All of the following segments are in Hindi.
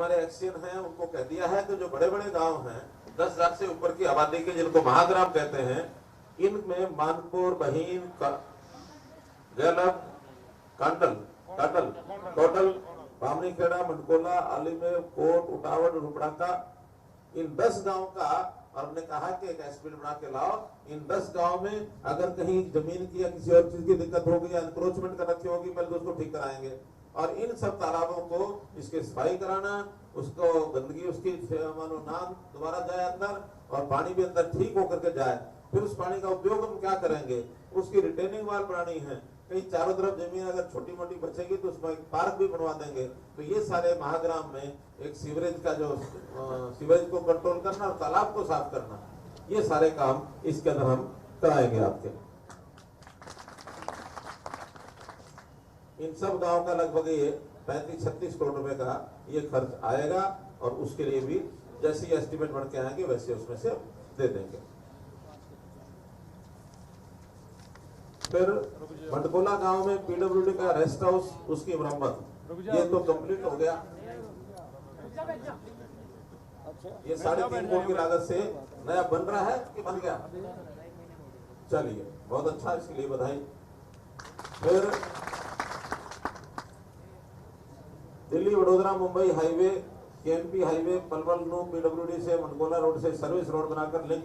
हमारे एक्शन हैं उनको कह दिया है कि जो बड़े बड़े गांव हैं 10,000 से ऊपर की आबादी के, जिनको महाग्राम कहते हैं, इनमें मानपुर, बहीन, गैलब, कांडल, टोटल, बामनीखेड़ा, मंडकोला, आलिमे, कोट, उटावट, रुपड़ाका, इन 10 गांव का, और हमने कहा कि एक एस्टिमेट बना के लाओ। इन 10 गांव में अगर कहीं जमीन की या किसी और चीज की दिक्कत होगी या इंक्रोचमेंट कर रखी होगी, पहले तो उसको ठीक कराएंगे। और इन सब तालाबों को इसकी सफाई कराना, उसको गंदगी उसकी मानो नाम दोबारा जाए अंदर, और पानी भी अंदर ठीक होकर के जाए। फिर उस पानी का उपयोग हम क्या करेंगे, उसकी रिटेनिंग वाल बनानी है। कहीं चारों तरफ जमीन अगर छोटी मोटी बचेगी तो उसमें एक पार्क भी बनवा देंगे। तो ये सारे महाग्राम में एक सीवरेज का जो सीवरेज को कंट्रोल करना और तालाब को साफ करना, ये सारे काम इसके अंदर हम कराएंगे आपके। इन सब गांव का लगभग ये 35-36 करोड़ रुपए का ये खर्च आएगा, और उसके लिए भी जैसे एस्टिमेट बन के आएंगे वैसे उसमें से दे देंगे। फिर मंडकोला गांव में पीडब्ल्यूडी का रेस्ट हाउस, उसकी मरम्मत, ये तो कंप्लीट हो गया। ये 3.5 करोड़ की लागत से नया बन रहा है कि बन गया? चलिए, बहुत अच्छा, इसके लिए बधाई। फिर Delhi Vadodara Mumbai highway, KMP highway, Palwal नो पीडब्ल्यूडी से मंडकोला रोड से सर्विस रोड बनाकर लिंक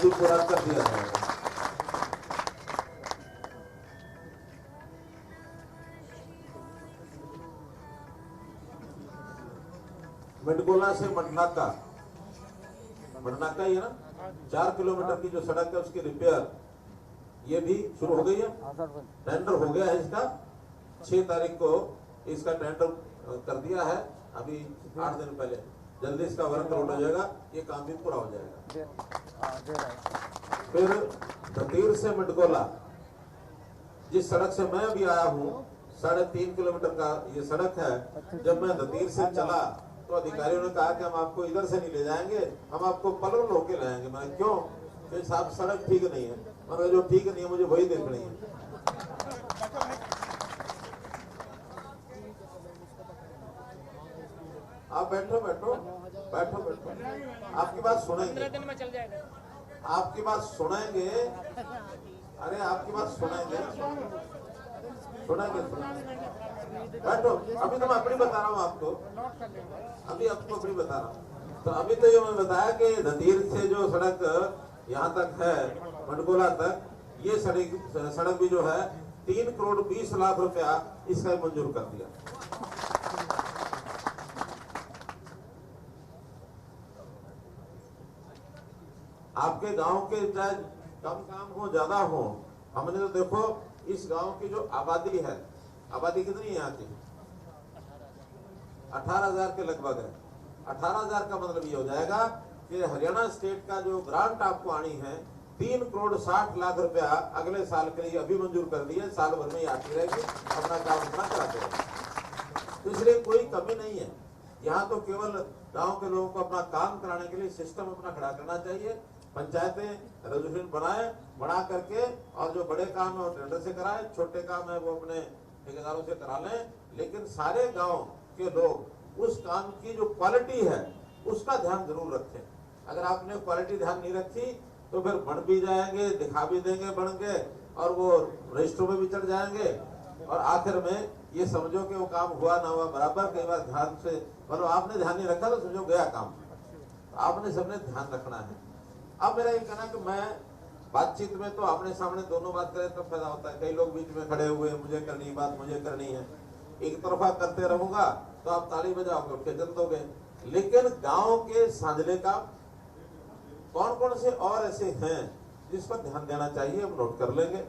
पूरा कर दिया जाएगा। मंडकोला से मटनाका ही है ना, 4 किलोमीटर की जो सड़क है उसकी रिपेयर ये भी शुरू हो गई है। टेंडर हो गया है इसका, 6 तारीख को इसका टेंडर कर दिया है, अभी 8 दिन पहले। जल्दी इसका वर्क लोड हो जाएगा, ये काम भी पूरा हो जाएगा। फिर दतीर से मंडकोला, जिस सड़क से मैं अभी आया हूँ, 3.5 किलोमीटर का ये सड़क है। जब मैं दतीर से चला तो अधिकारियों ने कहा कि हम आपको इधर से नहीं ले जाएंगे, हम आपको पलवल होके लाएंगे। मैं क्यों? तो साहब सड़क ठीक नहीं है। मगर जो ठीक नहीं है मुझे वही देखनी है। आप बैठो, आपकी बात सुनेंगे, आपकी बात सुनेंगे, अरे आपकी बात सुनेंगे। बैठो, अभी तो मैं अपनी बता रहा हूँ आपको, अभी आपको अपनी बता रहा हूँ। तो अभी तो ये मैं बताया कि दतीर से जो सड़क यहाँ तक है मंडकोला तक, ये सड़क भी जो है 3 करोड़ 20 लाख रुपया इसका मंजूर कर दिया। आपके गांव के चाहे कम काम हो ज्यादा हो, हमने तो देखो इस गांव की जो आबादी है, आबादी कितनी है यहाँ की? 18,000 के लगभग है। 18,000 का मतलब ये हो जाएगा कि हरियाणा स्टेट का जो ग्रांट आपको आनी है 3 करोड़ 60 लाख रुपया अगले साल के लिए अभी मंजूर कर दिए। साल भर में ही आती रहेगी, अपना काम अपना कराते रहेंगे। तो इसलिए कोई कमी नहीं है। यहाँ तो केवल गांव के लोगों को अपना काम कराने के लिए सिस्टम अपना खड़ा करना चाहिए। पंचायतें रेजोल्यूशन बना करके, और जो बड़े काम है वो टेंडर से कराए, छोटे काम है वो अपने ठेकेदारों से करा लें। लेकिन सारे गांव के लोग उस काम की जो क्वालिटी है उसका ध्यान जरूर रखें। अगर आपने क्वालिटी ध्यान नहीं रखी तो फिर बन भी जाएंगे, दिखा भी देंगे बन के, और वो रजिस्टरों में भी चढ़ जाएंगे, और आखिर में ये समझो कि वो काम हुआ ना हुआ बराबर। कई बार ध्यान से, मतलब आपने ध्यान नहीं रखा तो समझो गया काम। तो आपने सबने ध्यान रखना है। अब मेरा ये कहना कि मैं बातचीत में तो आमने सामने दोनों बात करें तो फायदा होता है। कई लोग बीच में खड़े हुए, मुझे करनी बात, मुझे करनी है, एक तरफा करते रहूंगा तो आप ताली बजाओगे, उठ के चल दोगे। लेकिन गांव के सांझले का कौन कौन से और ऐसे हैं जिस पर ध्यान देना चाहिए, हम नोट कर लेंगे।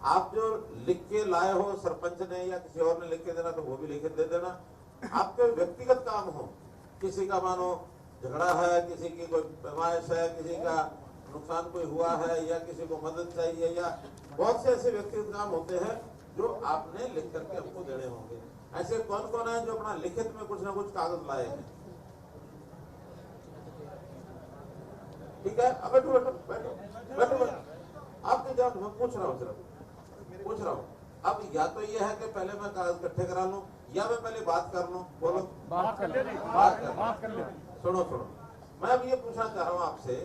आप जो लिख के लाए हो, सरपंच ने या किसी और ने लिख के देना तो वो भी लिख के दे देना। आपके व्यक्तिगत काम हो, किसी का मानो झगड़ा है, किसी की कोई पैमाइश है, किसी का नुकसान कोई हुआ है, या किसी को मदद चाहिए, या बहुत से ऐसे व्यक्तिगत काम होते हैं जो आपने लिख करके हमको देने होंगे। ऐसे कौन कौन है जो अपना लिखित में कुछ ना कुछ कागज लाए हैं? ठीक है, अब बैठो बैठो बैठो बैठो बैठो। आपके जवाब मैं पूछ रहा हूँ, सिर्फ पूछ रहा हूँ। अब या तो ये है कि पहले मैं कागज इकट्ठे करा लूं या मैं पहले बात कर लूं। बोलो, बात कर ले। सुनो सुनो, मैं अब ये पूछना चाह रहा हूँ आपसे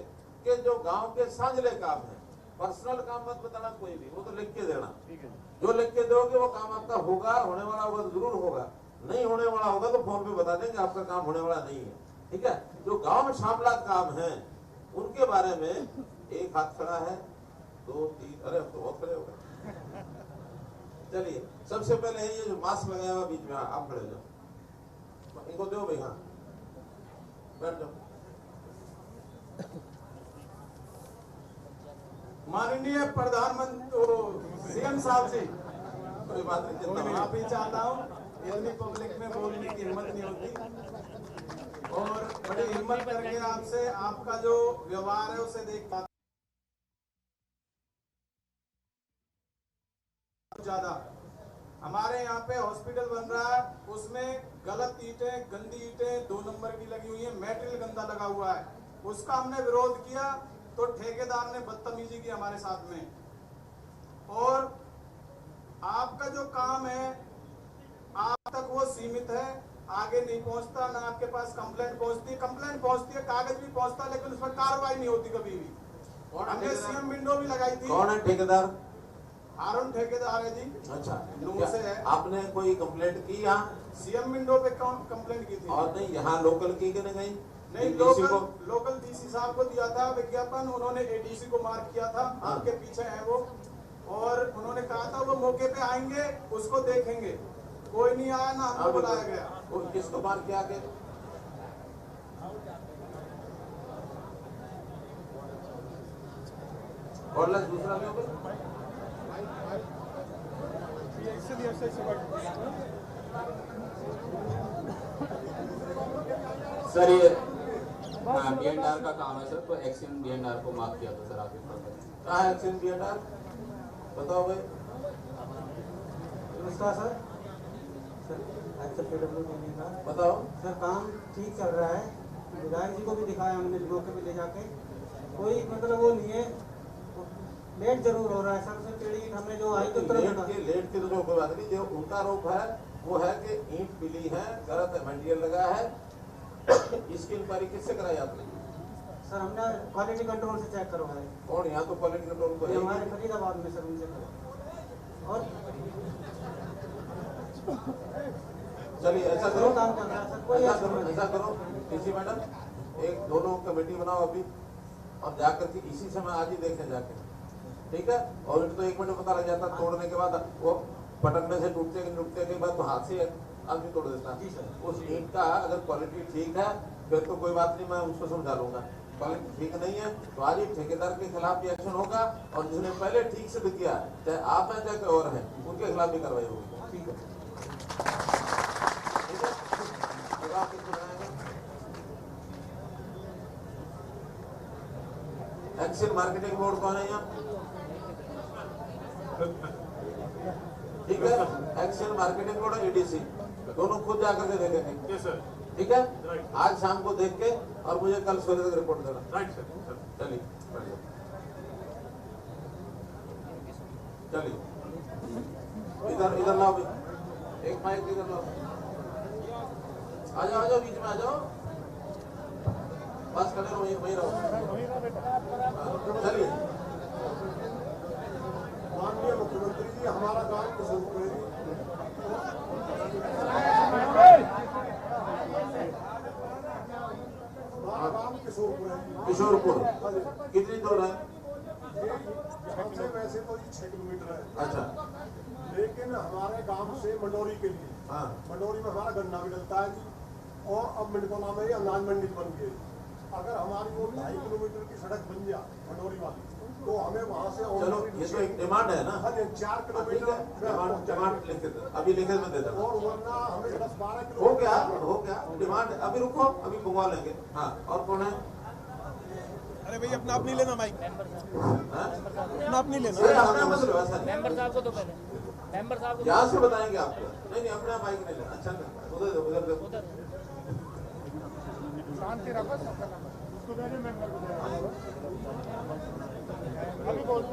कि जो गांव के सांझले काम है, पर्सनल काम मत बताना कोई भी, वो तो लिख के देना। जो लिख के दोगे वो काम आपका होगा, होने वाला होगा तो जरूर होगा, नहीं होने वाला होगा तो फोन पे बता देंगे आपका काम होने वाला नहीं है। ठीक है, जो गांव में शामलात काम है उनके बारे में एक हाथ खड़ा है, 2 3, अरे अब तो बहुत खड़े हो गए। चलिए, सबसे पहले ये जो मास्क लगाया हुआ बीच में, आप खड़े हो जाओ, इनको दो भाई, हाँ बैठ जाओ। माननीय प्रधानमंत्री सीएम साहब जी, कोई बात नहीं, चिंता मत माफी चाहता हूँ, इतनी पब्लिक में बोलने की हिम्मत नहीं होती और बड़ी हिम्मत करके आपसे आपका जो व्यवहार है उसे देख पाते ज्यादा। हमारे यहाँ पे हॉस्पिटल बन रहा है, उसमें गलत ईंटें, गंदी ईंटें 2 नंबर की लगी हुई है, मटेरियल गंदा लगा हुआ है, उसका हमने विरोध किया तो ठेकेदार ने बदतमीजी की हमारे साथ में। और आपका जो काम है आप तक वो सीमित है, आगे नहीं पहुंचता, ना आपके पास कंप्लेंट पहुंचती है, कागज भी पहुंचता है, लेकिन उस पर कार्रवाई नहीं होती कभी भी। हमने सीएम विंडो भी लगाई थी। कौन है ठेकेदार? हारून ठेकेदार है जी। अच्छा, लोगों से है। आपने कोई कंप्लेंट की यहाँ? सीएम विंडो पे कंप्लेंट की थी। और नहीं यहाँ लोकल की कि नहीं? नहीं, लोकल डीसी साहब को दिया था विज्ञापन, उन्होंने एडीसी को मार्क किया था, आपके पीछे है वो, और उन्होंने कहा था वो मौके पे आएंगे, उसको देखेंगे। कोई नहीं आया, ना हमको बुलाया गया। किसको मार्क किया आगे? और दूसरा लोग सर ये BNR का काम है सर, तो एक्शन BNR को माफ किया था सर आपके पास। कहाँ है एक्शन BNR? बताओ भाई। नमस्कार सर, बताओ। सर काम ठीक चल रहा है, विधायक जी को भी दिखाया हमने मौके पे ले जाके, कोई मतलब वो नहीं है, लेट जरूर हो रहा है सर। पेड़ी हमने जो आई तो लेट की तो कोई बात नहीं, जो उनका आरोप है वो है कि ईंट पिली है, गलत मटेरियल लगा है। इसकी इंक्वायरी किससे कराई आपने? सर हमने क्वालिटी कंट्रोल से चेक करवाया। और यहाँ तो क्वालिटी कंट्रोल को हमारे फरीदाबाद में सर उनसे करो। और चलिए ऐसा करो, काम चल रहा है सर, ऐसा करो डीसी मैडम, एक दोनों कमेटी बनाओ अभी, और जाकर के इसी समय आज ही देखें जाके, ठीक है। और इनको तो 1 मिनट में पता लग जाता, तोड़ने के बाद वो पटकने से टूटते के बाद तो हाथ से आदमी तोड़ देता है। उस ईंट का अगर क्वालिटी ठीक है फिर तो कोई बात नहीं, मैं उसको समझा लूंगा। क्वालिटी ठीक नहीं है तो आज ही ठेकेदार के खिलाफ भी एक्शन होगा, और जिसने पहले ठीक सिद्ध किया, चाहे आप हैं चाहे कोई और है, उनके खिलाफ भी कार्रवाई होगी। ठीक है, एक्शन मार्केटिंग बोर्ड कौन है यहाँ? ठीक है, एक्शन मार्केटिंग बोर्ड और एडीसी दोनों खुद जाकर के देखेंगे। Yes sir. ठीक है, आज शाम को देख के और मुझे कल सवेरे तक रिपोर्ट देना। Right sir. चलिए चलिए, इधर लाओ, एक माइक इधर लाओ, आ जाओ बीच में आ जाओ, बस खड़े रहो, वहीं रहो। चलिए, माननीय मुख्यमंत्री जी, हमारा गांव किशोरपुर है। हमारा गांव किशोरपुर है। किशोरपुर कितनी दूर है? हमसे वैसे तो 6 किलोमीटर है। अच्छा, लेकिन हमारे गांव से मंडोरी के लिए, हाँ, मंडोरी में हमारा गन्ना भी डलता है जी, और अब मिंडकोना में अनाज मंडी बन गई। अगर हमारी वो 2.5 किलोमीटर की सड़क बन जाए मंडोरी वाली, तो हमें वहाँ से चलो ये तो एक डिमांड है ना। 4 किलोमीटर डिमांड लिखित अभी लिखित में दे देना। और वरना हमें 10-12 हो किलोमीटर गया डिमांड, अभी रुको, अभी मंगवा लेंगे। हाँ, और कौन है? अरे भाई अपना नहीं लेना माइक, अपना नहीं लेना, अपना मत लो, ऐसा मेंबर साहब को तो पहले मेंबर साहब यहाँ से बताएंगे आपको। नहीं अपना माइक नहीं लेना। अच्छा, उधर शांति रखो।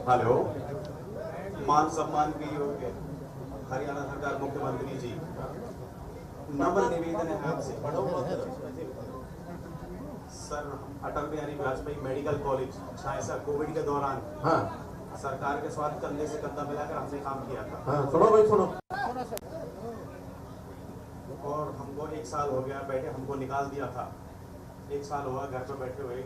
हेलो, मान सम्मान के योग्य हरियाणा सरकार मुख्यमंत्री जी, नम्र निवेदन है आपसे। Sir, Atal Bihari Vajpayee medical college छायसा कोविड के दौरान हाँ सरकार के साथ कंधे से कंधा मिलाकर हमने काम किया था, हाँ, सुनो भाई सुनो। और हमको 1 साल हो गया बैठे, हमको निकाल दिया था। 1 साल हुआ घर पर बैठे हुए।